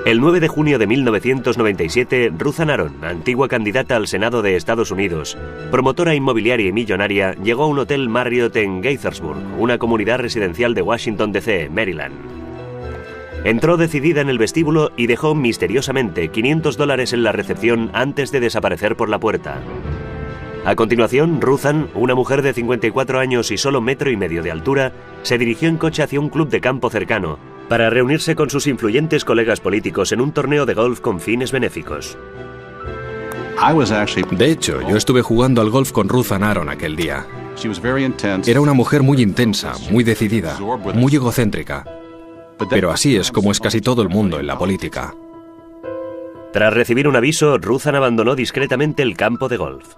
El 9 de junio de 1997, Ruthann Aron, antigua candidata al Senado de Estados Unidos, promotora inmobiliaria y millonaria, llegó a un hotel Marriott en Gaithersburg, una comunidad residencial de Washington, D.C., Maryland. Entró decidida en el vestíbulo y dejó misteriosamente $500 en la recepción antes de desaparecer por la puerta. A continuación, Ruthann, una mujer de 54 años y solo 1,5 metros de altura, se dirigió en coche hacia un club de campo cercano para reunirse con sus influyentes colegas políticos en un torneo de golf con fines benéficos. De hecho, yo estuve jugando al golf con Ruthann Aron aquel día. Era una mujer muy intensa, muy decidida, muy egocéntrica. Pero así es como es casi todo el mundo en la política. Tras recibir un aviso, Ruthann abandonó discretamente el campo de golf.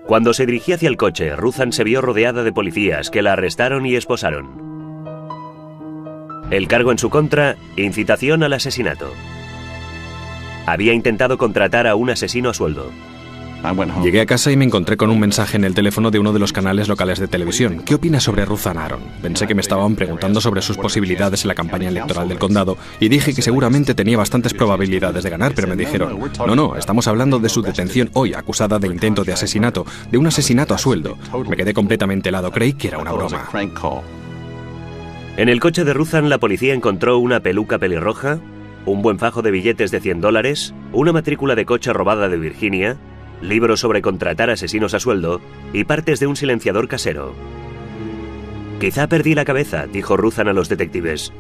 Cuando se dirigía hacia el coche, Ruthann se vio rodeada de policías que la arrestaron y esposaron. El cargo en su contra, incitación al asesinato. Había intentado contratar a un asesino a sueldo. Llegué a casa y me encontré con un mensaje en el teléfono de uno de los canales locales de televisión. ¿Qué opinas sobre Ruthann Aron? Pensé que me estaban preguntando sobre sus posibilidades en la campaña electoral del condado y dije que seguramente tenía bastantes probabilidades de ganar, pero me dijeron, no, estamos hablando de su detención hoy, acusada de intento de asesinato, de un asesinato a sueldo. Me quedé completamente helado, creí que era una broma. En el coche de Ruthann la policía encontró una peluca pelirroja, un buen fajo de billetes de $100, una matrícula de coche robada de Virginia, libros sobre contratar asesinos a sueldo y partes de un silenciador casero. «Quizá perdí la cabeza», dijo Ruthann a los detectives.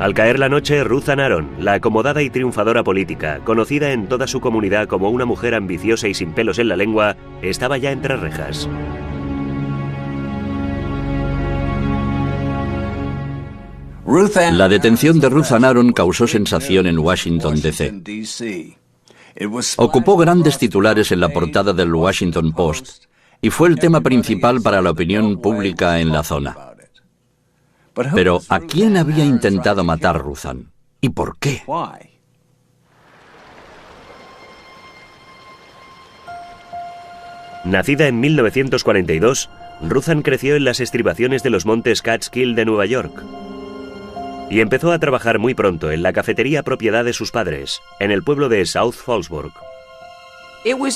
Al caer la noche, Ruthann Aron, la acomodada y triunfadora política, conocida en toda su comunidad como una mujer ambiciosa y sin pelos en la lengua, estaba ya entre rejas. La detención de Ruthann Aron causó sensación en Washington, D.C. Ocupó grandes titulares en la portada del Washington Post y fue el tema principal para la opinión pública en la zona. Pero, ¿a quién había intentado matar Ruthann? ¿Y por qué? Nacida en 1942, Ruthann creció en las estribaciones de los montes Catskill de Nueva York y empezó a trabajar muy pronto en la cafetería propiedad de sus padres, en el pueblo de South Fallsburg.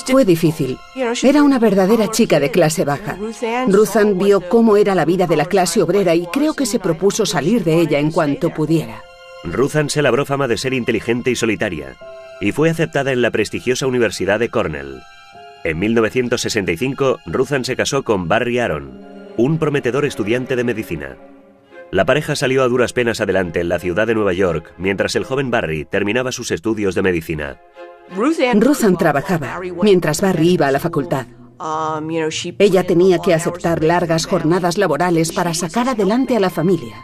Fue difícil. Era una verdadera chica de clase baja. Ruthann vio cómo era la vida de la clase obrera y creo que se propuso salir de ella en cuanto pudiera. Ruthann se labró fama de ser inteligente y solitaria, y fue aceptada en la prestigiosa Universidad de Cornell. En 1965, Ruthann se casó con Barry Aron, un prometedor estudiante de medicina. La pareja salió a duras penas adelante en la ciudad de Nueva York, mientras el joven Barry terminaba sus estudios de medicina. Ruthann trabajaba, mientras Barry iba a la facultad. Ella tenía que aceptar largas jornadas laborales para sacar adelante a la familia.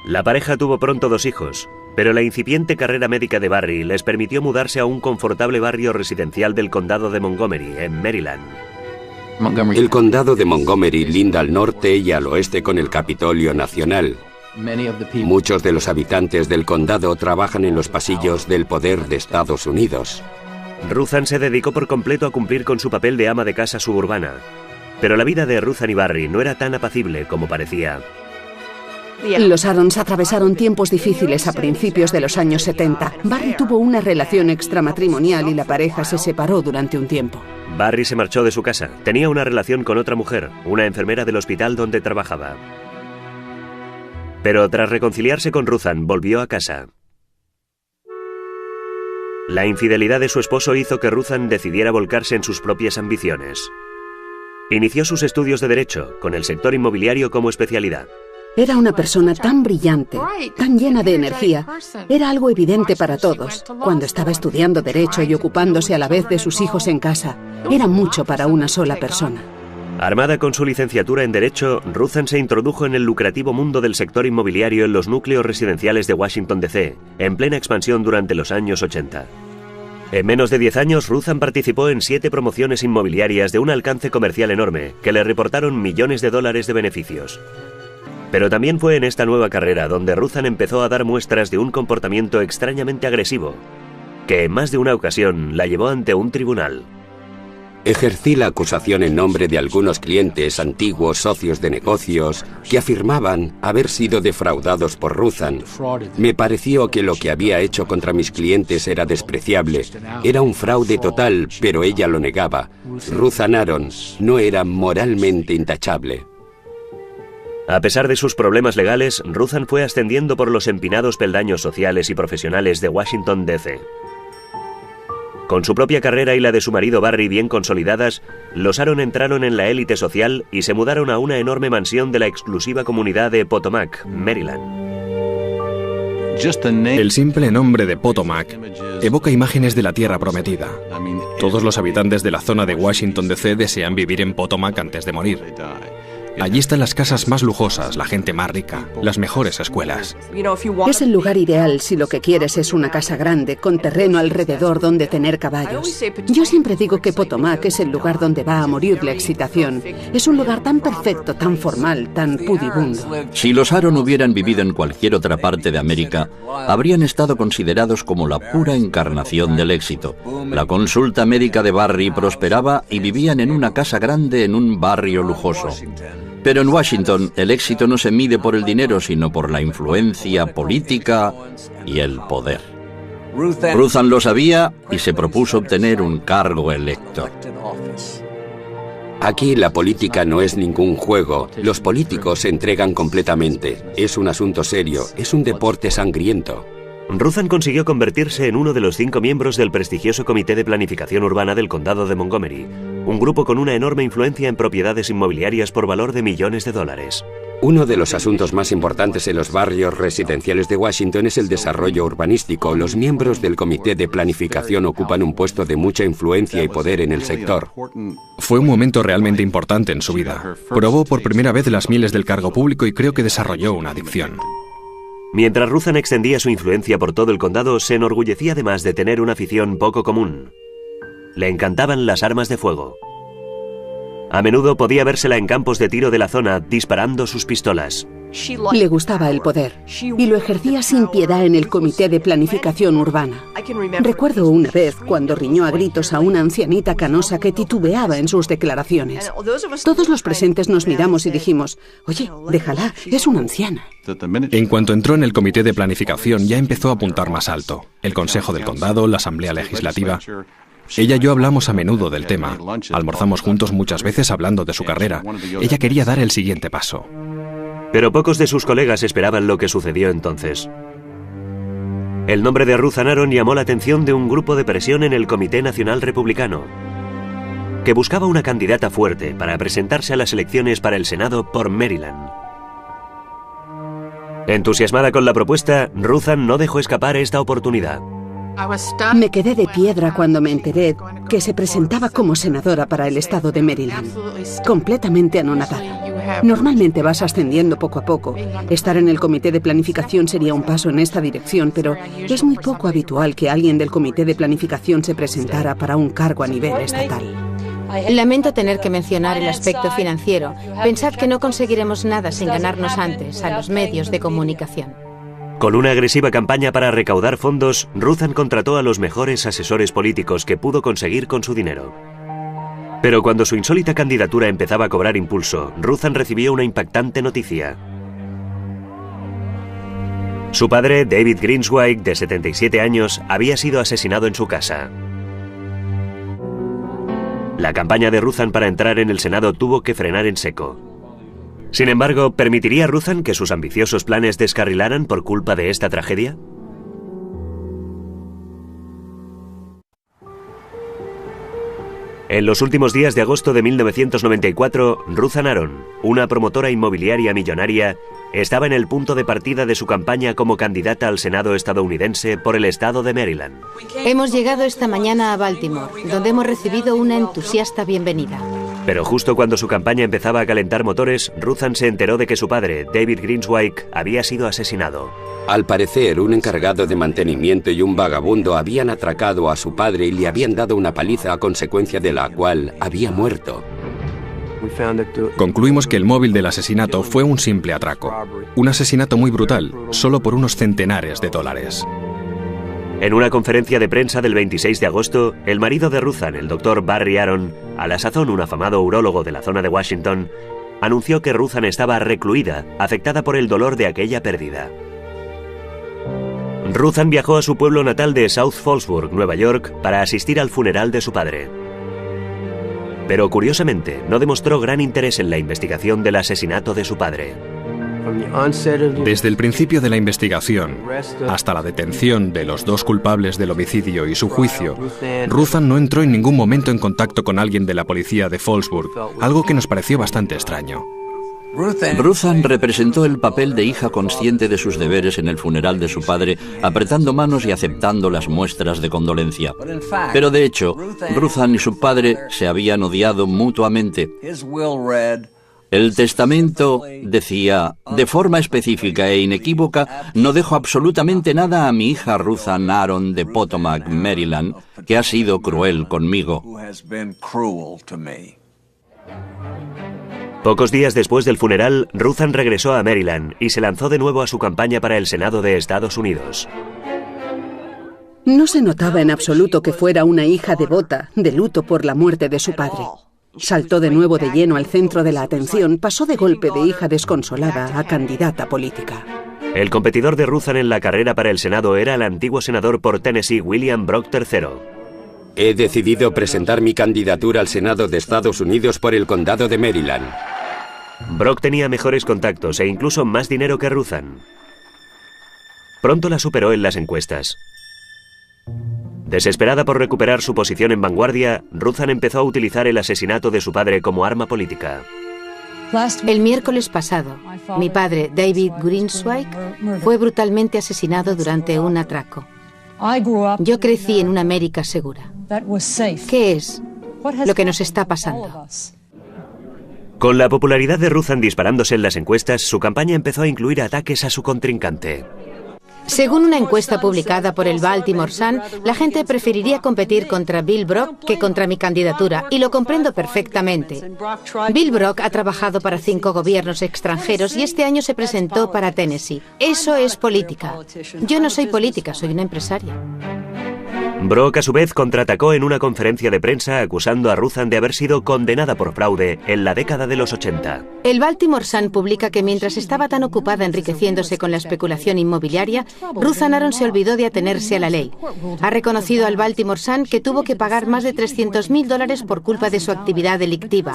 La pareja tuvo pronto 2 hijos, pero la incipiente carrera médica de Barry les permitió mudarse a un confortable barrio residencial del condado de Montgomery, en Maryland. El condado de Montgomery linda al norte y al oeste con el Capitolio Nacional. Muchos de los habitantes del condado trabajan en los pasillos del poder de Estados Unidos. Ruthann se dedicó por completo a cumplir con su papel de ama de casa suburbana, pero la vida de Ruthann y Barry no era tan apacible como parecía. Los Arons atravesaron tiempos difíciles a principios de los años 70. Barry tuvo una relación extramatrimonial y la pareja se separó durante un tiempo. Barry se marchó de su casa. Tenía una relación con otra mujer, una enfermera del hospital donde trabajaba. Pero tras reconciliarse con Ruthann, volvió a casa. La infidelidad de su esposo hizo que Ruthann decidiera volcarse en sus propias ambiciones. Inició sus estudios de Derecho, con el sector inmobiliario como especialidad. Era una persona tan brillante, tan llena de energía. Era algo evidente para todos. Cuando estaba estudiando Derecho y ocupándose a la vez de sus hijos en casa, era mucho para una sola persona. Armada con su licenciatura en Derecho, Ruthann se introdujo en el lucrativo mundo del sector inmobiliario en los núcleos residenciales de Washington, D.C., en plena expansión durante los años 80. En menos de 10 años, Ruthann participó en 7 promociones inmobiliarias de un alcance comercial enorme, que le reportaron millones de dólares de beneficios. Pero también fue en esta nueva carrera donde Ruthann empezó a dar muestras de un comportamiento extrañamente agresivo, que en más de una ocasión la llevó ante un tribunal. Ejercí la acusación en nombre de algunos clientes antiguos socios de negocios que afirmaban haber sido defraudados por Ruthann. Me pareció que lo que había hecho contra mis clientes era despreciable. Era un fraude total, pero ella lo negaba. Ruthann Aron no era moralmente intachable. A pesar de sus problemas legales, Ruthann fue ascendiendo por los empinados peldaños sociales y profesionales de Washington, D.C. Con su propia carrera y la de su marido Barry bien consolidadas, los Aron entraron en la élite social y se mudaron a una enorme mansión de la exclusiva comunidad de Potomac, Maryland. El simple nombre de Potomac evoca imágenes de la tierra prometida. Todos los habitantes de la zona de Washington, D.C. desean vivir en Potomac antes de morir. Allí están las casas más lujosas, la gente más rica, las mejores escuelas. Es el lugar ideal si lo que quieres es una casa grande, con terreno alrededor donde tener caballos. Yo siempre digo que Potomac es el lugar donde va a morir la excitación. Es un lugar tan perfecto, tan formal, tan pudibundo. Si los Aron hubieran vivido en cualquier otra parte de América, habrían estado considerados como la pura encarnación del éxito. La consulta médica de Barry prosperaba y vivían en una casa grande en un barrio lujoso. Pero en Washington, el éxito no se mide por el dinero, sino por la influencia política y el poder. Ruthann lo sabía y se propuso obtener un cargo electo. Aquí la política no es ningún juego. Los políticos se entregan completamente. Es un asunto serio, es un deporte sangriento. Ruthann consiguió convertirse en uno de los 5 miembros del prestigioso Comité de Planificación Urbana del Condado de Montgomery, un grupo con una enorme influencia en propiedades inmobiliarias por valor de millones de dólares. Uno de los asuntos más importantes en los barrios residenciales de Washington es el desarrollo urbanístico. Los miembros del Comité de Planificación ocupan un puesto de mucha influencia y poder en el sector. Fue un momento realmente importante en su vida. Probó por primera vez las mieles del cargo público y creo que desarrolló una adicción. Mientras Ruthann extendía su influencia por todo el condado, se enorgullecía además de tener una afición poco común. Le encantaban las armas de fuego. A menudo podía vérsela en campos de tiro de la zona disparando sus pistolas. Le gustaba el poder y lo ejercía sin piedad en el Comité de Planificación Urbana. Recuerdo una vez cuando riñó a gritos a una ancianita canosa que titubeaba en sus declaraciones. Todos los presentes nos miramos y dijimos, oye, déjala, es una anciana. En cuanto entró en el Comité de Planificación ya empezó a apuntar más alto. El Consejo del Condado, la Asamblea Legislativa. Ella y yo hablamos a menudo del tema. Almorzamos juntos muchas veces hablando de su carrera. Ella quería dar el siguiente paso. Pero pocos de sus colegas esperaban lo que sucedió entonces. El nombre de Ruthann Aron llamó la atención de un grupo de presión en el Comité Nacional Republicano, que buscaba una candidata fuerte para presentarse a las elecciones para el Senado por Maryland. Entusiasmada con la propuesta, Ruthann no dejó escapar esta oportunidad. Me quedé de piedra cuando me enteré que se presentaba como senadora para el estado de Maryland. Completamente anonadada. Normalmente vas ascendiendo poco a poco. Estar en el comité de planificación sería un paso en esta dirección, pero es muy poco habitual que alguien del comité de planificación se presentara para un cargo a nivel estatal. Lamento tener que mencionar el aspecto financiero. Pensad que no conseguiremos nada sin ganarnos antes a los medios de comunicación. Con una agresiva campaña para recaudar fondos, Ruthann contrató a los mejores asesores políticos que pudo conseguir con su dinero. Pero cuando su insólita candidatura empezaba a cobrar impulso, Ruthann recibió una impactante noticia. Su padre, David Greenswag, de 77 años, había sido asesinado en su casa. La campaña de Ruthann para entrar en el Senado tuvo que frenar en seco. Sin embargo, ¿permitiría Ruthann que sus ambiciosos planes descarrilaran por culpa de esta tragedia? En los últimos días de agosto de 1994, Ruthann Aron, una promotora inmobiliaria millonaria, estaba en el punto de partida de su campaña como candidata al Senado estadounidense por el estado de Maryland. Hemos llegado esta mañana a Baltimore, donde hemos recibido una entusiasta bienvenida. Pero justo cuando su campaña empezaba a calentar motores, Ruthann se enteró de que su padre, David Greenswag, había sido asesinado. Al parecer, un encargado de mantenimiento y un vagabundo habían atracado a su padre y le habían dado una paliza a consecuencia de la cual había muerto. Concluimos que el móvil del asesinato fue un simple atraco. Un asesinato muy brutal, solo por unos centenares de dólares. En una conferencia de prensa del 26 de agosto, el marido de Ruthann, el Dr. Barry Aaron, a la sazón un afamado urólogo de la zona de Washington, anunció que Ruthann estaba recluida, afectada por el dolor de aquella pérdida. Ruthann viajó a su pueblo natal de South Fallsburg, Nueva York, para asistir al funeral de su padre. Pero curiosamente, no demostró gran interés en la investigación del asesinato de su padre. Desde el principio de la investigación hasta la detención de los dos culpables del homicidio y su juicio, Ruthann no entró en ningún momento en contacto con alguien de la policía de Fallsburg, algo que nos pareció bastante extraño. Ruthann representó el papel de hija consciente de sus deberes en el funeral de su padre, apretando manos y aceptando las muestras de condolencia. Pero de hecho, Ruthann y su padre se habían odiado mutuamente. El testamento decía, de forma específica e inequívoca, no dejo absolutamente nada a mi hija Ruthann Aaron de Potomac, Maryland, que ha sido cruel conmigo. Pocos días después del funeral, Ruthann regresó a Maryland y se lanzó de nuevo a su campaña para el Senado de Estados Unidos. No se notaba en absoluto que fuera una hija devota, de luto por la muerte de su padre. Saltó de nuevo de lleno al centro de la atención, pasó de golpe de hija desconsolada a candidata política. El competidor de Ruthann en la carrera para el Senado era el antiguo senador por Tennessee, William Brock III. He decidido presentar mi candidatura al Senado de Estados Unidos por el condado de Maryland. Brock tenía mejores contactos e incluso más dinero que Ruthann. Pronto la superó en las encuestas. Desesperada por recuperar su posición en vanguardia, Ruthann empezó a utilizar el asesinato de su padre como arma política. El miércoles pasado, mi padre, David Greenswag, fue brutalmente asesinado durante un atraco. Yo crecí en una América segura. ¿Qué es lo que nos está pasando? Con la popularidad de Ruthann disparándose en las encuestas, su campaña empezó a incluir ataques a su contrincante. Según una encuesta publicada por el Baltimore Sun, la gente preferiría competir contra Bill Brock que contra mi candidatura, y lo comprendo perfectamente. Bill Brock ha trabajado para 5 gobiernos extranjeros y este año se presentó para Tennessee. Eso es política. Yo no soy política, soy una empresaria. Brock, a su vez, contraatacó en una conferencia de prensa acusando a Ruthann de haber sido condenada por fraude en la década de los 80. El Baltimore Sun publica que mientras estaba tan ocupada enriqueciéndose con la especulación inmobiliaria, Ruthann Aaron se olvidó de atenerse a la ley. Ha reconocido al Baltimore Sun que tuvo que pagar más de $300.000 por culpa de su actividad delictiva.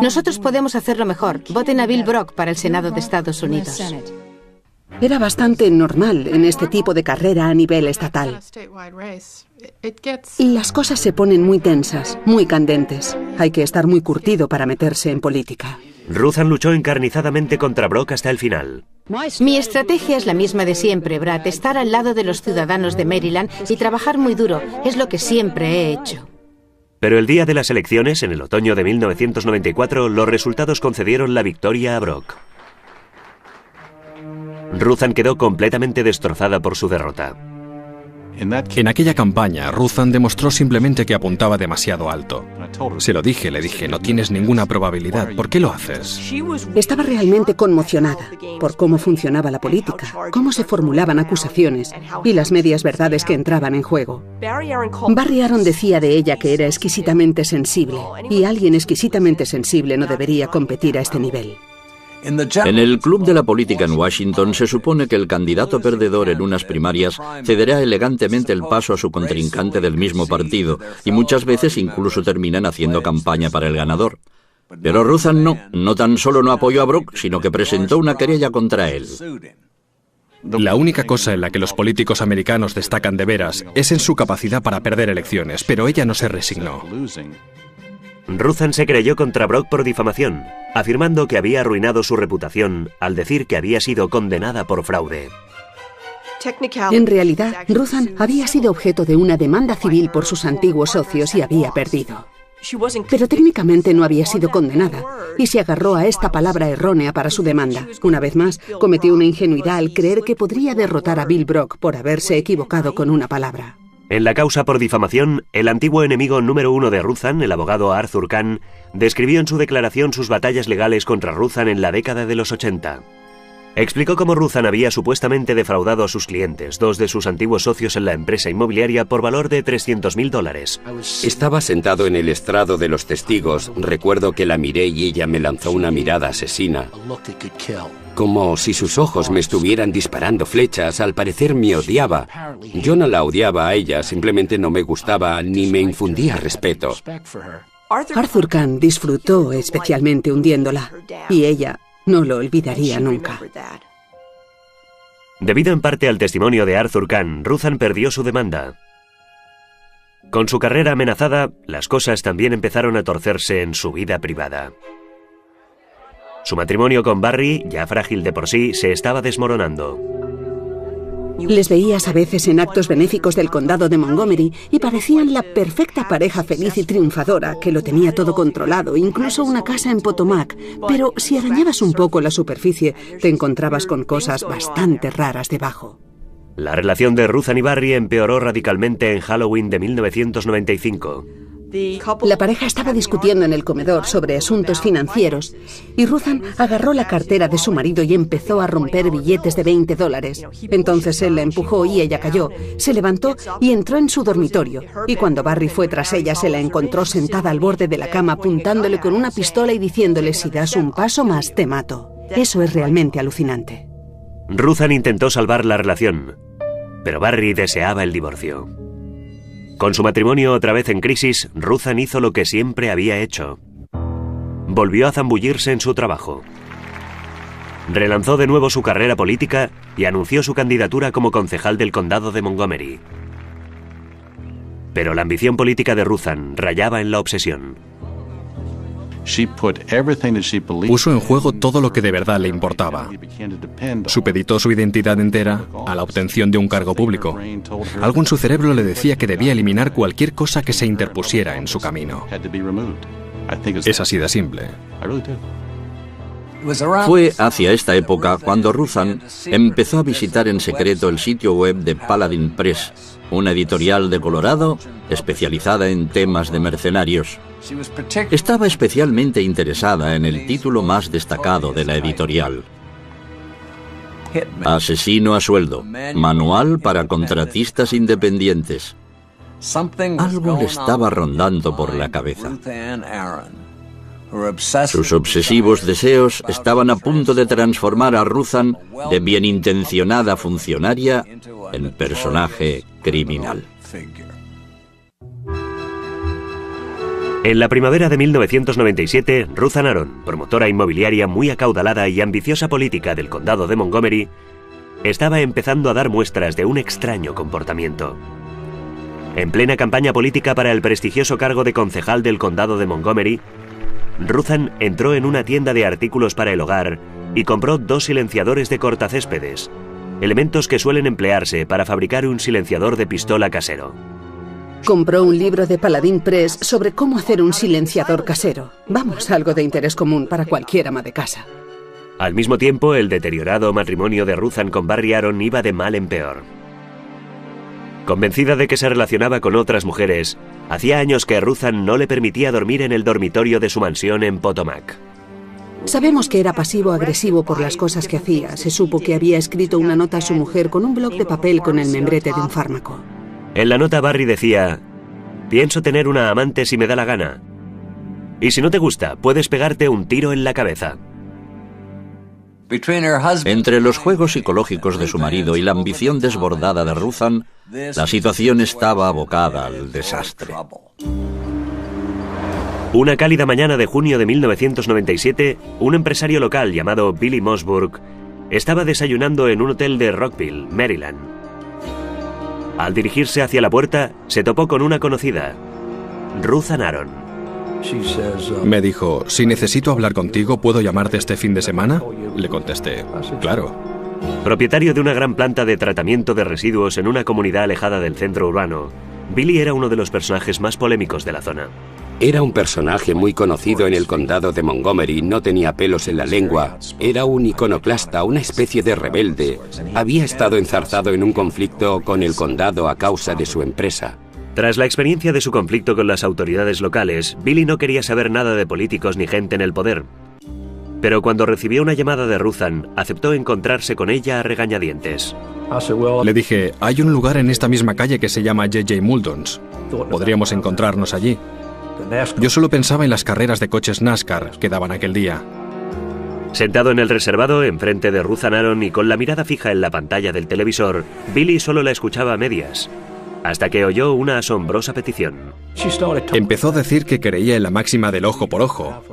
Nosotros podemos hacerlo mejor. Voten a Bill Brock para el Senado de Estados Unidos. Era bastante normal en este tipo de carrera a nivel estatal. Las cosas se ponen muy tensas, muy candentes. Hay que estar muy curtido para meterse en política. Ruthann luchó encarnizadamente contra Brock hasta el final. Mi estrategia es la misma de siempre, Brad. Estar al lado de los ciudadanos de Maryland y trabajar muy duro. Es lo que siempre he hecho. Pero el día de las elecciones, en el otoño de 1994, los resultados concedieron la victoria a Brock. Ruthann quedó completamente destrozada por su derrota. En aquella campaña, Ruthann demostró simplemente que apuntaba demasiado alto. Se lo dije, le dije, no tienes ninguna probabilidad, ¿por qué lo haces? Estaba realmente conmocionada por cómo funcionaba la política, cómo se formulaban acusaciones y las medias verdades que entraban en juego. Barry Aaron decía de ella que era exquisitamente sensible, y alguien exquisitamente sensible no debería competir a este nivel. En el club de la política en Washington se supone que el candidato perdedor en unas primarias cederá elegantemente el paso a su contrincante del mismo partido y muchas veces incluso terminan haciendo campaña para el ganador. Pero Ruthann no tan solo no apoyó a Brock, sino que presentó una querella contra él. La única cosa en la que los políticos americanos destacan de veras es en su capacidad para perder elecciones, pero ella no se resignó. Ruthann se creyó contra Brock por difamación, afirmando que había arruinado su reputación al decir que había sido condenada por fraude. En realidad, Ruthann había sido objeto de una demanda civil por sus antiguos socios y había perdido. Pero técnicamente no había sido condenada y se agarró a esta palabra errónea para su demanda. Una vez más, cometió una ingenuidad al creer que podría derrotar a Bill Brock por haberse equivocado con una palabra. En la causa por difamación, el antiguo enemigo número 1 de Ruthann, el abogado Arthur Kahn, describió en su declaración sus batallas legales contra Ruthann en la década de los 80. Explicó cómo Ruthan había supuestamente defraudado a sus clientes, 2 de sus antiguos socios en la empresa inmobiliaria, por valor de $300.000. Estaba sentado en el estrado de los testigos. Recuerdo que la miré y ella me lanzó una mirada asesina. Como si sus ojos me estuvieran disparando flechas. Al parecer me odiaba. Yo no la odiaba a ella, simplemente no me gustaba ni me infundía respeto. Arthur Kahn disfrutó especialmente hundiéndola, y ella no lo olvidaría nunca. Debido en parte al testimonio de Arthur Kahn, Ruthan perdió su demanda. Con su carrera amenazada, las cosas también empezaron a torcerse en su vida privada. Su matrimonio con Barry, ya frágil de por sí, se estaba desmoronando. Les veías a veces en actos benéficos del condado de Montgomery y parecían la perfecta pareja feliz y triunfadora que lo tenía todo controlado, incluso una casa en Potomac. Pero si arañabas un poco la superficie, te encontrabas con cosas bastante raras debajo. La relación de Ruthan y Barry empeoró radicalmente en Halloween de 1995. La pareja estaba discutiendo en el comedor sobre asuntos financieros y Ruthan agarró la cartera de su marido y empezó a romper billetes de $20. Entonces él la empujó y ella cayó, se levantó y entró en su dormitorio. Y cuando Barry fue tras ella, se la encontró sentada al borde de la cama apuntándole con una pistola y diciéndole: si das un paso más, te mato. Eso es realmente alucinante. Ruthan intentó salvar la relación, pero Barry deseaba el divorcio. Con su matrimonio otra vez en crisis, Ruthan hizo lo que siempre había hecho. Volvió a zambullirse en su trabajo. Relanzó de nuevo su carrera política y anunció su candidatura como concejal del condado de Montgomery. Pero la ambición política de Ruthan rayaba en la obsesión. Puso en juego todo lo que de verdad le importaba. Supeditó su identidad entera a la obtención de un cargo público. Algo en su cerebro le decía que debía eliminar cualquier cosa que se interpusiera en su camino. Es así de simple. Fue hacia esta época cuando Ruthan empezó a visitar en secreto el sitio web de Paladin Press, una editorial de Colorado especializada en temas de mercenarios. Estaba especialmente interesada en el título más destacado de la editorial: Asesino a sueldo, manual para contratistas independientes. Algo le estaba rondando por la cabeza. Sus obsesivos deseos estaban a punto de transformar a Ruthan de bienintencionada funcionaria en personaje criminal. En la primavera de 1997, Ruthan Aron, promotora inmobiliaria muy acaudalada y ambiciosa política del condado de Montgomery, estaba empezando a dar muestras de un extraño comportamiento. En plena campaña política para el prestigioso cargo de concejal del condado de Montgomery, Ruthan entró en una tienda de artículos para el hogar y compró 2 silenciadores de cortacéspedes, elementos que suelen emplearse para fabricar un silenciador de pistola casero. Compró un libro de Paladin Press sobre cómo hacer un silenciador casero. Vamos, algo de interés común para cualquier ama de casa. Al mismo tiempo, el deteriorado matrimonio de Ruthan con Barry Aron iba de mal en peor. Convencida de que se relacionaba con otras mujeres, hacía años que Ruthan no le permitía dormir en el dormitorio de su mansión en Potomac. Sabemos que era pasivo-agresivo por las cosas que hacía. Se supo que había escrito una nota a su mujer con un bloc de papel con el membrete de un fármaco. En la nota Barry decía: pienso tener una amante si me da la gana. Y si no te gusta, puedes pegarte un tiro en la cabeza. Entre los juegos psicológicos de su marido y la ambición desbordada de Ruthan, la situación estaba abocada al desastre. Una cálida mañana de junio de 1997, un empresario local llamado Billy Mosburg estaba desayunando en un hotel de Rockville, Maryland. Al dirigirse hacia la puerta, se topó con una conocida, Ruthan Aron. Me dijo: si necesito hablar contigo, ¿puedo llamarte este fin de semana? Le contesté: claro. Propietario de una gran planta de tratamiento de residuos en una comunidad alejada del centro urbano, Billy era uno de los personajes más polémicos de la zona. Era un personaje muy conocido en el condado de Montgomery, no tenía pelos en la lengua, era un iconoclasta, una especie de rebelde. Había estado enzarzado en un conflicto con el condado a causa de su empresa. Tras la experiencia de su conflicto con las autoridades locales, Billy no quería saber nada de políticos ni gente en el poder. Pero cuando recibió una llamada de Ruthann, aceptó encontrarse con ella a regañadientes. Le dije, hay un lugar en esta misma calle que se llama J.J. Muldons. Podríamos encontrarnos allí. Yo solo pensaba en las carreras de coches NASCAR que daban aquel día. Sentado en el reservado, enfrente de Ruthann Aron y con la mirada fija en la pantalla del televisor, Billy solo la escuchaba a medias, hasta que oyó una asombrosa petición. Empezó a decir que creía en la máxima del ojo por ojo.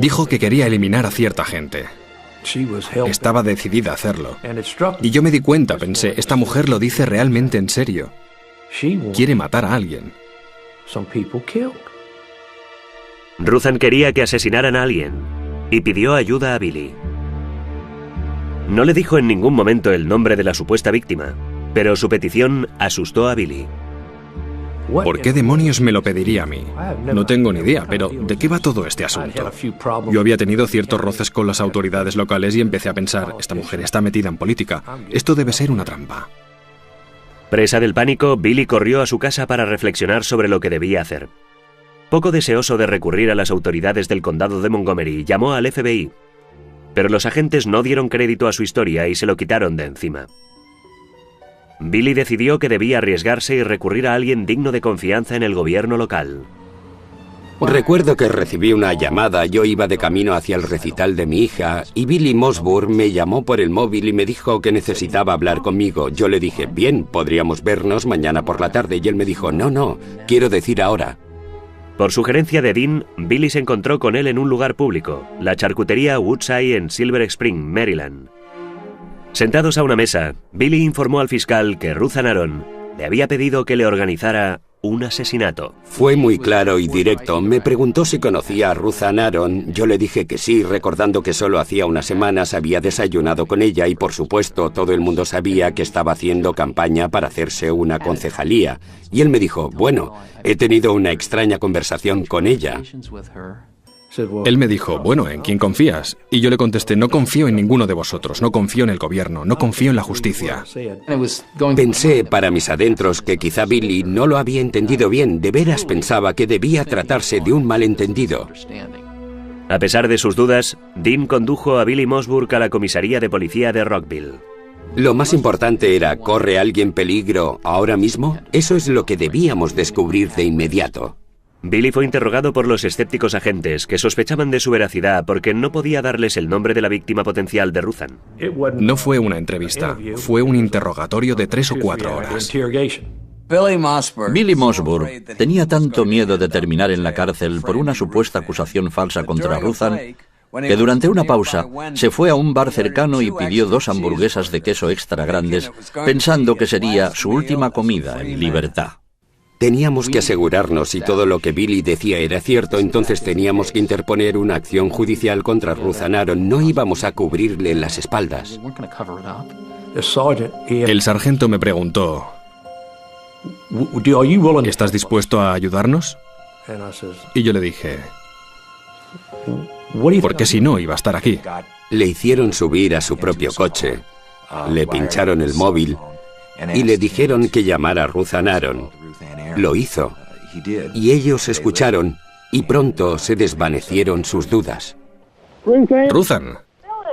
Dijo que quería eliminar a cierta gente. Estaba decidida a hacerlo. Y yo me di cuenta, pensé, esta mujer lo dice realmente en serio. Quiere matar a alguien. Ruthann quería que asesinaran a alguien y pidió ayuda a Billy. No le dijo en ningún momento el nombre de la supuesta víctima, pero su petición asustó a Billy. ¿Por qué demonios me lo pediría a mí? No tengo ni idea, pero ¿de qué va todo este asunto? Yo había tenido ciertos roces con las autoridades locales y empecé a pensar, esta mujer está metida en política, esto debe ser una trampa. Presa del pánico, Billy corrió a su casa para reflexionar sobre lo que debía hacer. Poco deseoso de recurrir a las autoridades del condado de Montgomery, llamó al FBI. Pero los agentes no dieron crédito a su historia y se lo quitaron de encima. Billy decidió que debía arriesgarse y recurrir a alguien digno de confianza en el gobierno local. Recuerdo que recibí una llamada, yo iba de camino hacia el recital de mi hija y Billy Mosburn me llamó por el móvil y me dijo que necesitaba hablar conmigo. Yo le dije, bien, podríamos vernos mañana por la tarde y él me dijo, no, quiero decir ahora. Por sugerencia de Dean, Billy se encontró con él en un lugar público, la charcutería Woodside en Silver Spring, Maryland. Sentados a una mesa, Billy informó al fiscal que Ruthann Aron le había pedido que le organizara un asesinato. Fue muy claro y directo. Me preguntó si conocía a Ruthann Aron. Yo le dije que sí, recordando que solo hacía unas semanas había desayunado con ella y, por supuesto, todo el mundo sabía que estaba haciendo campaña para hacerse una concejalía. Y él me dijo, bueno, he tenido una extraña conversación con ella. Él me dijo, bueno, ¿en quién confías? Y yo le contesté, no confío en ninguno de vosotros, no confío en el gobierno, no confío en la justicia. Pensé para mis adentros que quizá Billy no lo había entendido bien, de veras pensaba que debía tratarse de un malentendido. A pesar de sus dudas, Dean condujo a Billy Mosburn a la comisaría de policía de Rockville. Lo más importante era, ¿corre alguien peligro ahora mismo? Eso es lo que debíamos descubrir de inmediato. Billy fue interrogado por los escépticos agentes que sospechaban de su veracidad porque no podía darles el nombre de la víctima potencial de Ruthann. No fue una entrevista, fue un interrogatorio de 3 o 4 horas. Billy Mosburn tenía tanto miedo de terminar en la cárcel por una supuesta acusación falsa contra Ruthann que durante una pausa se fue a un bar cercano y pidió 2 hamburguesas de queso extra grandes, pensando que sería su última comida en libertad. Teníamos que asegurarnos si todo lo que Billy decía era cierto, entonces teníamos que interponer una acción judicial contra Ruthann Aron. No íbamos a cubrirle las espaldas. El sargento me preguntó, ¿estás dispuesto a ayudarnos? Y yo le dije, porque si no iba a estar aquí. Le hicieron subir a su propio coche, le pincharon el móvil y le dijeron que llamara a Ruthann Aron. Lo hizo, y ellos escucharon, y pronto se desvanecieron sus dudas. Ruthann.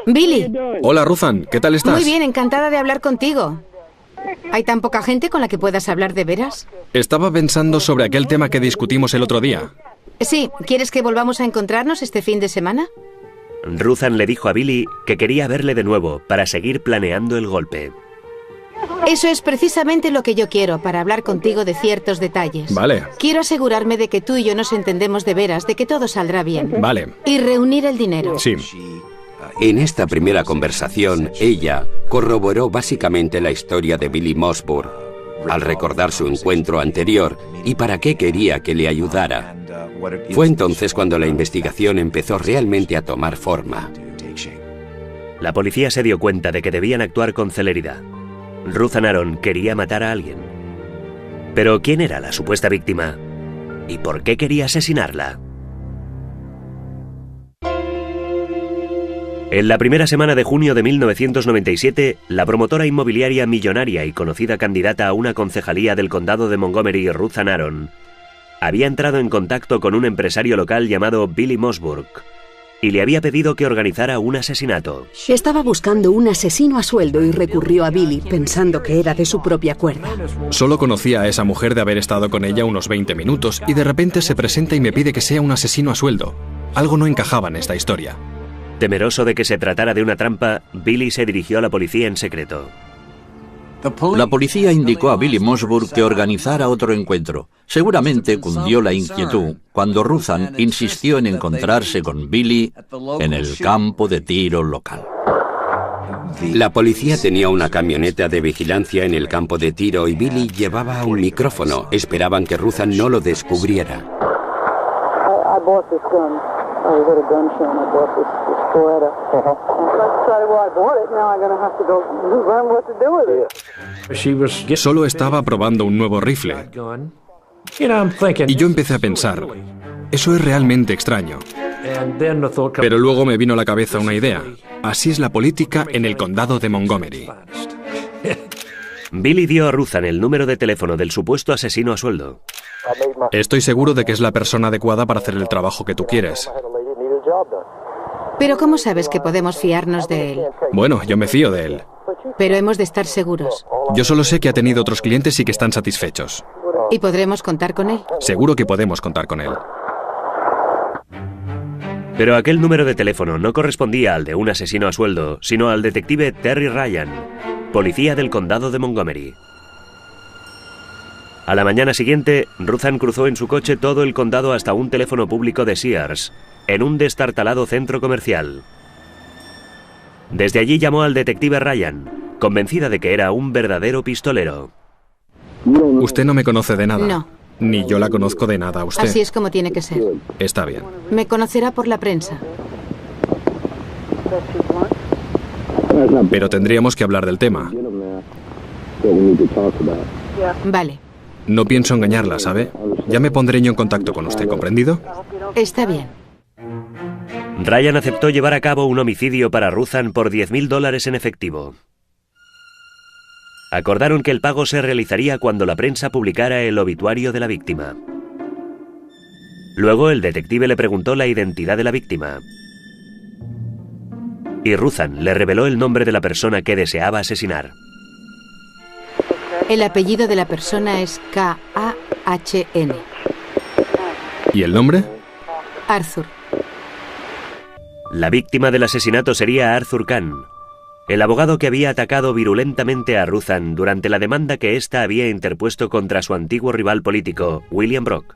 Billy. Hola, Ruthann, ¿qué tal estás? Muy bien, encantada de hablar contigo. ¿Hay tan poca gente con la que puedas hablar de veras? Estaba pensando sobre aquel tema que discutimos el otro día. Sí, ¿quieres que volvamos a encontrarnos este fin de semana? Ruthann le dijo a Billy que quería verle de nuevo para seguir planeando el golpe. Eso es precisamente lo que yo quiero, para hablar contigo de ciertos detalles. Vale. Quiero asegurarme de que tú y yo nos entendemos de veras, de que todo saldrá bien. Vale. Y reunir el dinero. Sí. En esta primera conversación, ella corroboró básicamente la historia de Billy Mosburn, al recordar su encuentro anterior y para qué quería que le ayudara. Fue entonces cuando la investigación empezó realmente a tomar forma. La policía se dio cuenta de que debían actuar con celeridad. Ruthann Aron quería matar a alguien. Pero ¿quién era la supuesta víctima? ¿Y por qué quería asesinarla? En la primera semana de junio de 1997, la promotora inmobiliaria millonaria y conocida candidata a una concejalía del condado de Montgomery, Ruthann Aron, había entrado en contacto con un empresario local llamado Billy Mosburn, y le había pedido que organizara un asesinato. Estaba buscando un asesino a sueldo y recurrió a Billy pensando que era de su propia cuerda. Solo conocía a esa mujer de haber estado con ella unos 20 minutos y de repente se presenta y me pide que sea un asesino a sueldo. Algo no encajaba en esta historia. Temeroso de que se tratara de una trampa, Billy se dirigió a la policía en secreto. La policía indicó a Billy Mossburg que organizara otro encuentro. Seguramente cundió la inquietud cuando Ruthan insistió en encontrarse con Billy en el campo de tiro local. La policía tenía una camioneta de vigilancia en el campo de tiro y Billy llevaba un micrófono. Esperaban que Ruthan no lo descubriera. Solo estaba probando un nuevo rifle. Y yo empecé a pensar, eso es realmente extraño. Pero luego me vino a la cabeza una idea. Así es la política en el condado de Montgomery. Billy dio a Ruthan el número de teléfono del supuesto asesino a sueldo. Estoy seguro de que es la persona adecuada para hacer el trabajo que tú quieres. Pero ¿cómo sabes que podemos fiarnos de él? Bueno, yo me fío de él. Pero hemos de estar seguros. Yo solo sé que ha tenido otros clientes y que están satisfechos. ¿Y podremos contar con él? Seguro que podemos contar con él. Pero aquel número de teléfono no correspondía al de un asesino a sueldo, sino al detective Terry Ryan, policía del condado de Montgomery. A la mañana siguiente, Ruthan cruzó en su coche todo el condado hasta un teléfono público de Sears, en un destartalado centro comercial. Desde allí llamó al detective Ryan, convencida de que era un verdadero pistolero. Usted no me conoce de nada. No. Ni yo la conozco de nada a usted. Así es como tiene que ser. Está bien. Me conocerá por la prensa. Pero tendríamos que hablar del tema. Vale. No pienso engañarla, ¿sabe? Ya me pondré yo en contacto con usted, ¿comprendido? Está bien. Ryan aceptó llevar a cabo un homicidio para Ruthan por $10,000 en efectivo. Acordaron que el pago se realizaría cuando la prensa publicara el obituario de la víctima. Luego el detective le preguntó la identidad de la víctima. Y Ruthan le reveló el nombre de la persona que deseaba asesinar. El apellido de la persona es K-A-H-N. ¿Y el nombre? Arthur. La víctima del asesinato sería Arthur Kahn, el abogado que había atacado virulentamente a Ruthan durante la demanda que ésta había interpuesto contra su antiguo rival político, William Brock.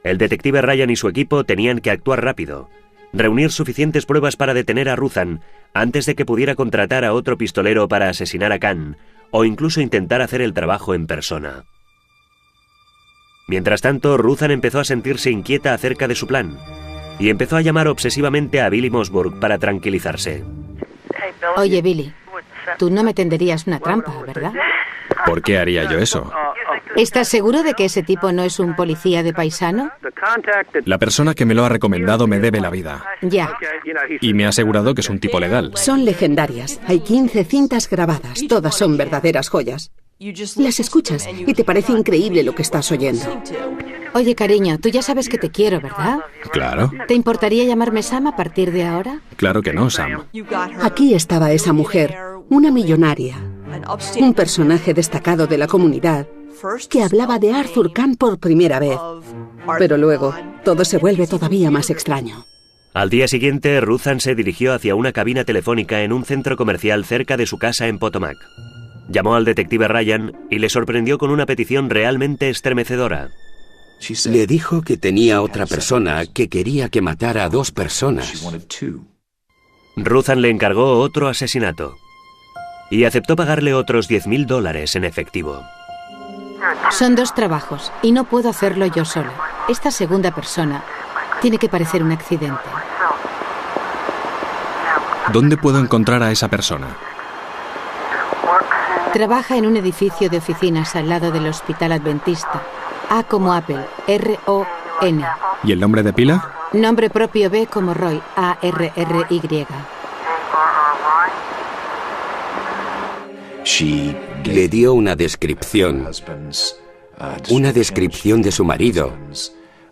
El detective Ryan y su equipo tenían que actuar rápido, reunir suficientes pruebas para detener a Ruthan antes de que pudiera contratar a otro pistolero para asesinar a Kahn, o incluso intentar hacer el trabajo en persona. Mientras tanto, Ruthan empezó a sentirse inquieta acerca de su plan, y empezó a llamar obsesivamente a Billy Mossburg para tranquilizarse. Oye, Billy, tú no me tenderías una trampa, ¿verdad? ¿Por qué haría yo eso? ¿Estás seguro de que ese tipo no es un policía de paisano? La persona que me lo ha recomendado me debe la vida. Ya. Y me ha asegurado que es un tipo legal. Son legendarias. Hay 15 cintas grabadas. Todas son verdaderas joyas. Las escuchas y te parece increíble lo que estás oyendo. Oye, cariño, tú ya sabes que te quiero, ¿verdad? Claro. ¿Te importaría llamarme Sam a partir de ahora? Claro que no, Sam. Aquí estaba esa mujer, una millonaria, un personaje destacado de la comunidad, que hablaba de Arthur Kahn por primera vez. Pero luego, todo se vuelve todavía más extraño. Al día siguiente, Ruthan se dirigió hacia una cabina telefónica en un centro comercial cerca de su casa en Potomac. Llamó al detective Ryan y le sorprendió con una petición realmente estremecedora. Le dijo que tenía otra persona que quería que matara a 2 personas. Ruthan le encargó otro asesinato y aceptó pagarle otros $10,000 en efectivo. Son 2 trabajos y no puedo hacerlo yo solo. Esta segunda persona tiene que parecer un accidente. ¿Dónde puedo encontrar a esa persona? Trabaja en un edificio de oficinas al lado del Hospital Adventista. A como Apple, R-O-N. ¿Y el nombre de pila? Nombre propio B como Roy, A-R-R-Y. Le dio una descripción de su marido.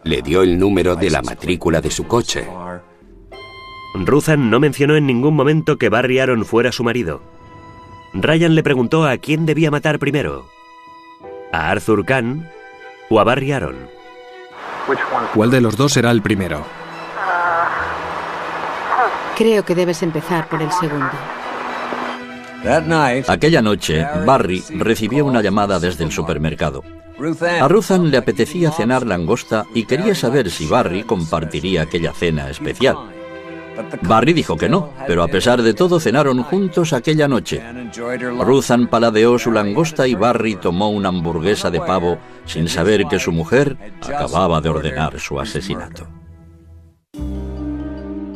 Le dio el número de la matrícula de su coche. Ruthan no mencionó en ningún momento que Barry Aaron fuera su marido. Ryan le preguntó a quién debía matar primero, ¿a Arthur Kahn o a Barry Aaron? ¿Cuál de los dos era el primero? Creo que debes empezar por el segundo. Aquella noche, Barry recibió una llamada desde el supermercado. A Ruthan le apetecía cenar langosta y quería saber si Barry compartiría aquella cena especial. Barry dijo que no, pero a pesar de todo cenaron juntos aquella noche. Ruthan paladeó su langosta y Barry tomó una hamburguesa de pavo sin saber que su mujer acababa de ordenar su asesinato.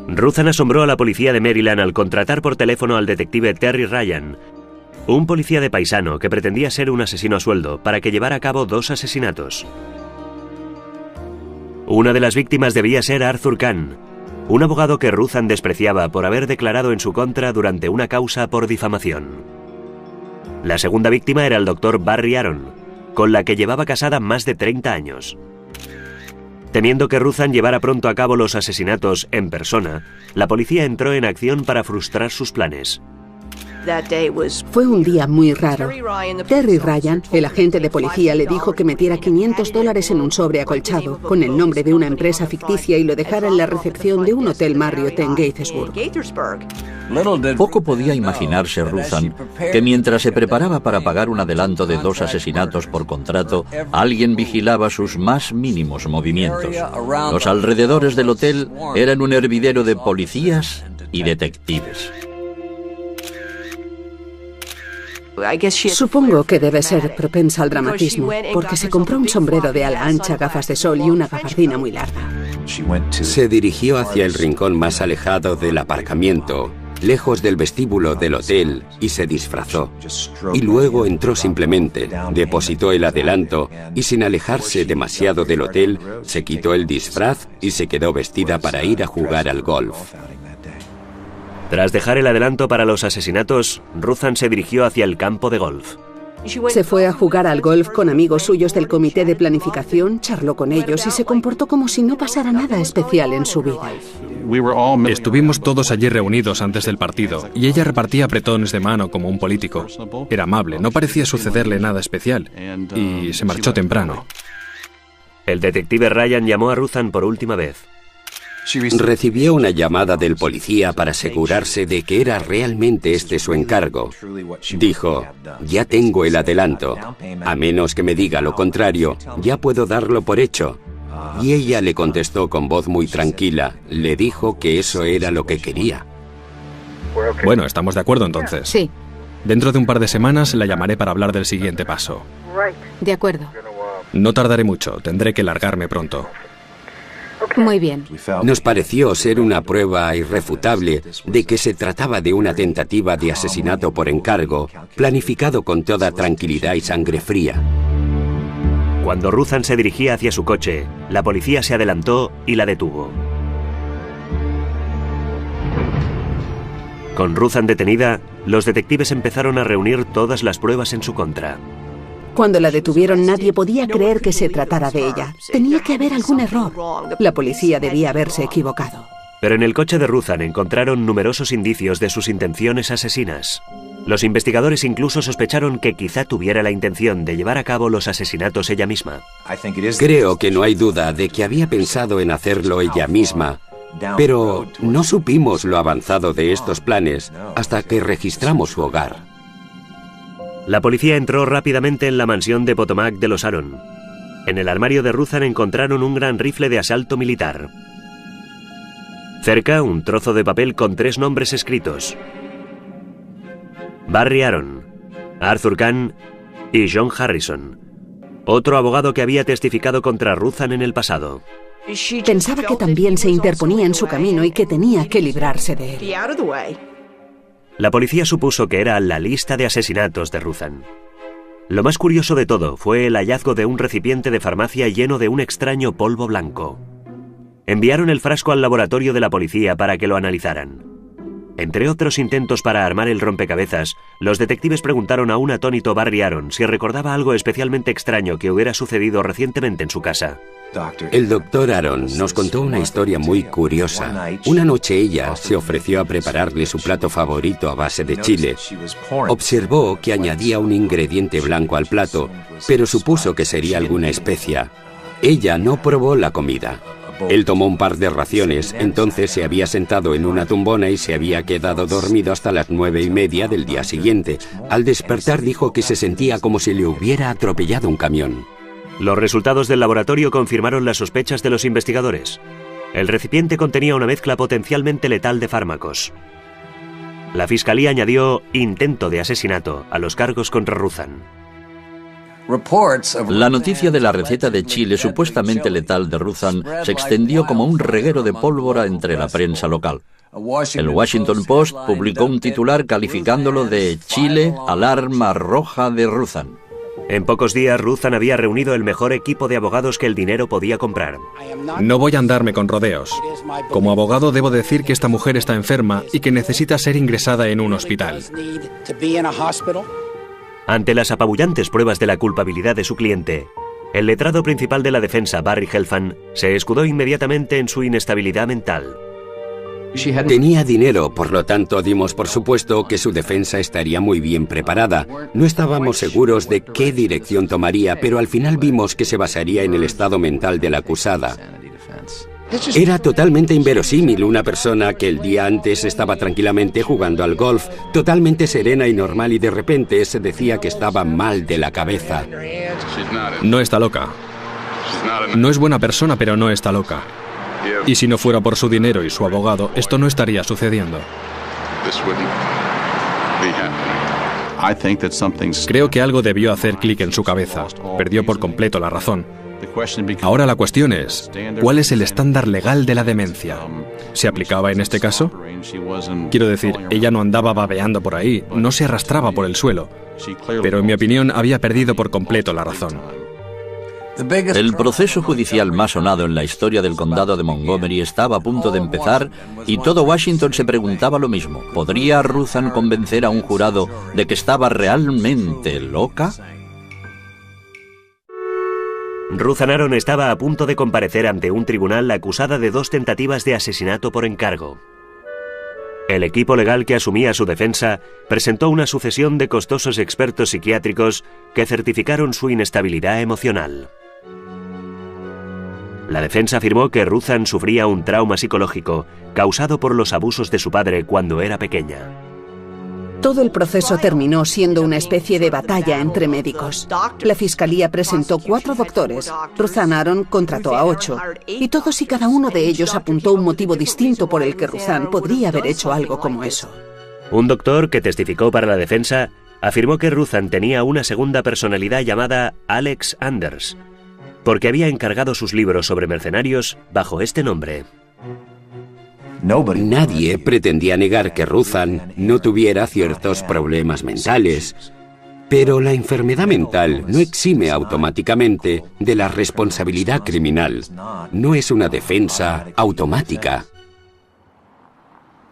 Ruthan asombró a la policía de Maryland al contratar por teléfono al detective Terry Ryan, un policía de paisano que pretendía ser un asesino a sueldo, para que llevara a cabo 2 asesinatos. Una de las víctimas debía ser Arthur Kahn, un abogado que Ruthan despreciaba por haber declarado en su contra durante una causa por difamación. La segunda víctima era el doctor Barry Aaron, con la que llevaba casada más de 30 años. Temiendo que Ruthan llevara pronto a cabo los asesinatos en persona, la policía entró en acción para frustrar sus planes. Fue un día muy raro. Terry Ryan, el agente de policía, le dijo que metiera $500 en un sobre acolchado con el nombre de una empresa ficticia y lo dejara en la recepción de un hotel Marriott en Gaithersburg. Poco podía imaginarse Ruthan que mientras se preparaba para pagar un adelanto de 2 asesinatos por contrato, alguien vigilaba sus más mínimos movimientos. Los alrededores del hotel eran un hervidero de policías y detectives. Supongo que debe ser propensa al dramatismo, porque se compró un sombrero de ala ancha, gafas de sol y una gabardina muy larga. Se dirigió hacia el rincón más alejado del aparcamiento, lejos del vestíbulo del hotel, y se disfrazó. Y luego entró simplemente, depositó el adelanto y sin alejarse demasiado del hotel, se quitó el disfraz y se quedó vestida para ir a jugar al golf. Tras dejar el adelanto para los asesinatos, Ruthan se dirigió hacia el campo de golf. Se fue a jugar al golf con amigos suyos del comité de planificación, charló con ellos y se comportó como si no pasara nada especial en su vida. Estuvimos todos allí reunidos antes del partido y ella repartía apretones de mano como un político. Era amable, no parecía sucederle nada especial y se marchó temprano. El detective Ryan llamó a Ruthan por última vez. Recibió una llamada del policía para asegurarse de que era realmente este su encargo. Dijo, ya tengo el adelanto. A menos que me diga lo contrario, ya puedo darlo por hecho. Y ella le contestó con voz muy tranquila. Le dijo que eso era lo que quería. Bueno, ¿estamos de acuerdo entonces? Sí. Dentro de un par de semanas la llamaré para hablar del siguiente paso. De acuerdo. No tardaré mucho, tendré que largarme pronto. Muy bien. Nos pareció ser una prueba irrefutable de que se trataba de una tentativa de asesinato por encargo, planificado con toda tranquilidad y sangre fría. Cuando Ruthan se dirigía hacia su coche, la policía se adelantó y la detuvo. Con Ruthan detenida, los detectives empezaron a reunir todas las pruebas en su contra. Cuando la detuvieron, nadie podía creer que se tratara de ella. Tenía que haber algún error. La policía debía haberse equivocado. Pero en el coche de Ruthan encontraron numerosos indicios de sus intenciones asesinas. Los investigadores incluso sospecharon que quizá tuviera la intención de llevar a cabo los asesinatos ella misma. Creo que no hay duda de que había pensado en hacerlo ella misma, pero no supimos lo avanzado de estos planes hasta que registramos su hogar. La policía entró rápidamente en la mansión de Potomac de los Aaron. En el armario de Ruthan encontraron un gran rifle de asalto militar. Cerca, un trozo de papel con 3 nombres escritos: Barry Aaron, Arthur Kahn y John Harrison, otro abogado que había testificado contra Ruthan en el pasado. Pensaba que también se interponía en su camino y que tenía que librarse de él. La policía supuso que era la lista de asesinatos de Ruthan. Lo más curioso de todo fue el hallazgo de un recipiente de farmacia lleno de un extraño polvo blanco. Enviaron el frasco al laboratorio de la policía para que lo analizaran. Entre otros intentos para armar el rompecabezas, los detectives preguntaron a un atónito Barry Aaron si recordaba algo especialmente extraño que hubiera sucedido recientemente en su casa. El doctor Aaron nos contó una historia muy curiosa. Una noche ella se ofreció a prepararle su plato favorito a base de chile. Observó que añadía un ingrediente blanco al plato, pero supuso que sería alguna especia. Ella no probó la comida. Él tomó un par de raciones, entonces se había sentado en una tumbona y se había quedado dormido hasta las 9:30 del día siguiente. Al despertar dijo que se sentía como si le hubiera atropellado un camión. Los resultados del laboratorio confirmaron las sospechas de los investigadores. El recipiente contenía una mezcla potencialmente letal de fármacos. La fiscalía añadió intento de asesinato a los cargos contra Ruzan. La noticia de la receta de chile supuestamente letal de Ruzan se extendió como un reguero de pólvora entre la prensa local. El Washington Post publicó un titular calificándolo de Chile, alarma roja de Ruzan. En pocos días, Ruzan había reunido el mejor equipo de abogados que el dinero podía comprar. No voy a andarme con rodeos. Como abogado debo decir que esta mujer está enferma y que necesita ser ingresada en un hospital. Ante las apabullantes pruebas de la culpabilidad de su cliente, el letrado principal de la defensa, Barry Helfand, se escudó inmediatamente en su inestabilidad mental. Tenía dinero, por lo tanto dimos por supuesto que su defensa estaría muy bien preparada. No estábamos seguros de qué dirección tomaría, pero al final vimos que se basaría en el estado mental de la acusada. Era totalmente inverosímil una persona que el día antes estaba tranquilamente jugando al golf, totalmente serena y normal, y de repente se decía que estaba mal de la cabeza. No está loca. No es buena persona, pero no está loca. Y si no fuera por su dinero y su abogado, esto no estaría sucediendo. Creo que algo debió hacer clic en su cabeza. Perdió por completo la razón. Ahora la cuestión es, ¿cuál es el estándar legal de la demencia? ¿Se aplicaba en este caso? Quiero decir, ella no andaba babeando por ahí, no se arrastraba por el suelo. Pero en mi opinión había perdido por completo la razón. El proceso judicial más sonado en la historia del condado de Montgomery estaba a punto de empezar y todo Washington se preguntaba lo mismo. ¿Podría Ruzan convencer a un jurado de que estaba realmente loca? Ruzan Aaron estaba a punto de comparecer ante un tribunal acusada de 2 tentativas de asesinato por encargo. El equipo legal que asumía su defensa presentó una sucesión de costosos expertos psiquiátricos que certificaron su inestabilidad emocional. La defensa afirmó que Ruzan sufría un trauma psicológico causado por los abusos de su padre cuando era pequeña. Todo el proceso terminó siendo una especie de batalla entre médicos. La fiscalía presentó 4 doctores. Ruzan Aaron contrató a 8. Y todos y cada uno de ellos apuntó un motivo distinto por el que Ruzan podría haber hecho algo como eso. Un doctor que testificó para la defensa afirmó que Ruzan tenía una segunda personalidad llamada Alex Anders, porque había encargado sus libros sobre mercenarios bajo este nombre. Nadie pretendía negar que Ruzan no tuviera ciertos problemas mentales, pero la enfermedad mental no exime automáticamente de la responsabilidad criminal. No es una defensa automática.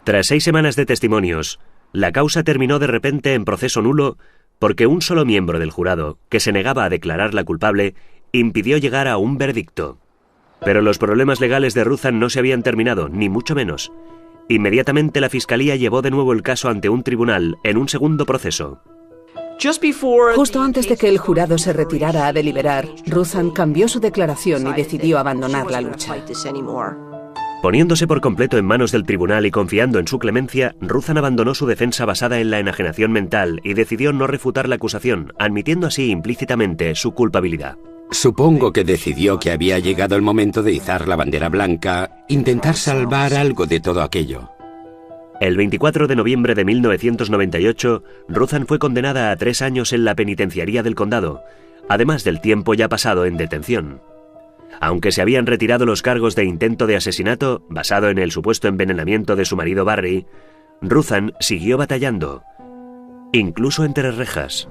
Tras 6 semanas de testimonios, la causa terminó de repente en proceso nulo porque un solo miembro del jurado, que se negaba a declararla culpable, impidió llegar a un veredicto. Pero los problemas legales de Ruzan no se habían terminado, ni mucho menos. Inmediatamente la fiscalía llevó de nuevo el caso ante un tribunal en un segundo proceso. Justo antes de que el jurado se retirara a deliberar, Ruzan cambió su declaración y decidió abandonar la lucha. Poniéndose por completo en manos del tribunal y confiando en su clemencia, Ruzan abandonó su defensa basada en la enajenación mental y decidió no refutar la acusación, admitiendo así implícitamente su culpabilidad. Supongo que decidió que había llegado el momento de izar la bandera blanca, intentar salvar algo de todo aquello. El 24 de noviembre de 1998, Ruzan fue condenada a 3 años en la penitenciaría del condado, además del tiempo ya pasado en detención. Aunque se habían retirado los cargos de intento de asesinato, basado en el supuesto envenenamiento de su marido Barry, Ruzan siguió batallando, incluso entre rejas.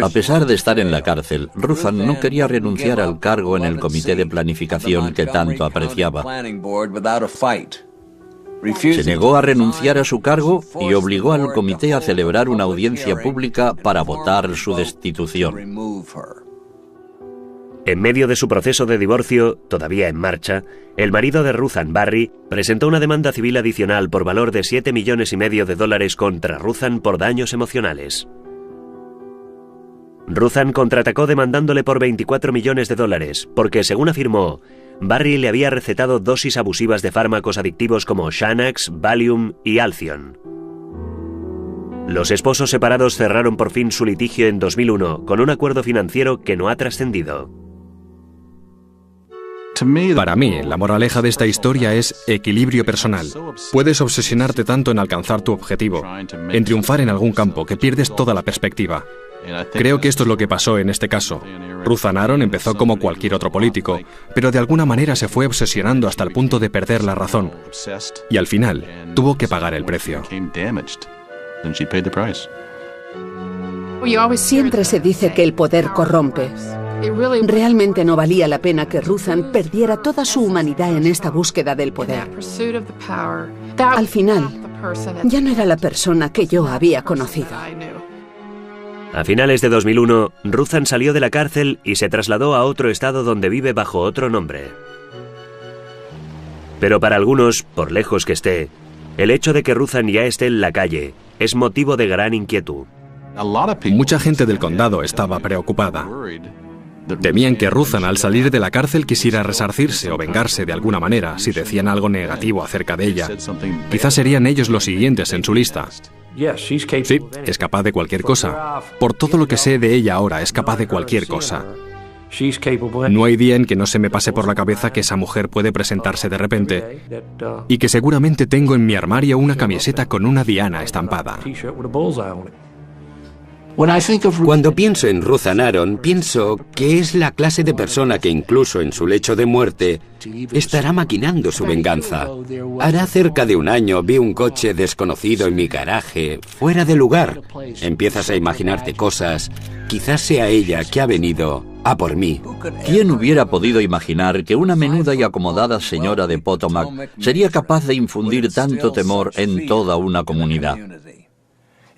A pesar de estar en la cárcel, Ruzan no quería renunciar al cargo en el comité de planificación que tanto apreciaba. Se negó a renunciar a su cargo y obligó al comité a celebrar una audiencia pública para votar su destitución. En medio de su proceso de divorcio, todavía en marcha, el marido de Ruthann, Barry, presentó una demanda civil adicional por valor de $7,5 millones contra Ruthann por daños emocionales. Ruthann contraatacó demandándole por $24 millones porque, según afirmó, Barry le había recetado dosis abusivas de fármacos adictivos como Xanax, Valium y Alcion. Los esposos separados cerraron por fin su litigio en 2001 con un acuerdo financiero que no ha trascendido. Para mí, la moraleja de esta historia es equilibrio personal. Puedes obsesionarte tanto en alcanzar tu objetivo, en triunfar en algún campo, que pierdes toda la perspectiva. Creo que esto es lo que pasó en este caso. Ruthann Aron empezó como cualquier otro político, pero de alguna manera se fue obsesionando hasta el punto de perder la razón. Y al final, tuvo que pagar el precio. Siempre se dice que el poder corrompe. Realmente no valía la pena que Ruthann perdiera toda su humanidad en esta búsqueda del poder. Al final, ya no era la persona que yo había conocido. A finales de 2001, Ruthann salió de la cárcel y se trasladó a otro estado donde vive bajo otro nombre. Pero para algunos, por lejos que esté, el hecho de que Ruthann ya esté en la calle es motivo de gran inquietud. Mucha gente del condado estaba preocupada. Temían que Ruthann, al salir de la cárcel, quisiera resarcirse o vengarse de alguna manera si decían algo negativo acerca de ella. Quizás serían ellos los siguientes en su lista. Sí, es capaz de cualquier cosa. Por todo lo que sé de ella ahora, es capaz de cualquier cosa. No hay día en que no se me pase por la cabeza que esa mujer puede presentarse de repente y que seguramente tengo en mi armario una camiseta con una diana estampada. Cuando pienso en Ruthann Aron, pienso que es la clase de persona que incluso en su lecho de muerte estará maquinando su venganza. Hará cerca de un año vi un coche desconocido en mi garaje, fuera de lugar. Empiezas a imaginarte cosas. Quizás sea ella que ha venido a por mí. ¿Quién hubiera podido imaginar que una menuda y acomodada señora de Potomac sería capaz de infundir tanto temor en toda una comunidad?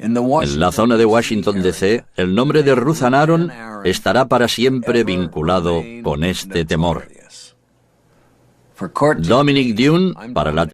En la zona de Washington, D.C., el nombre de Ruthann Aron estará para siempre vinculado con este temor. Dominic Dunne, para la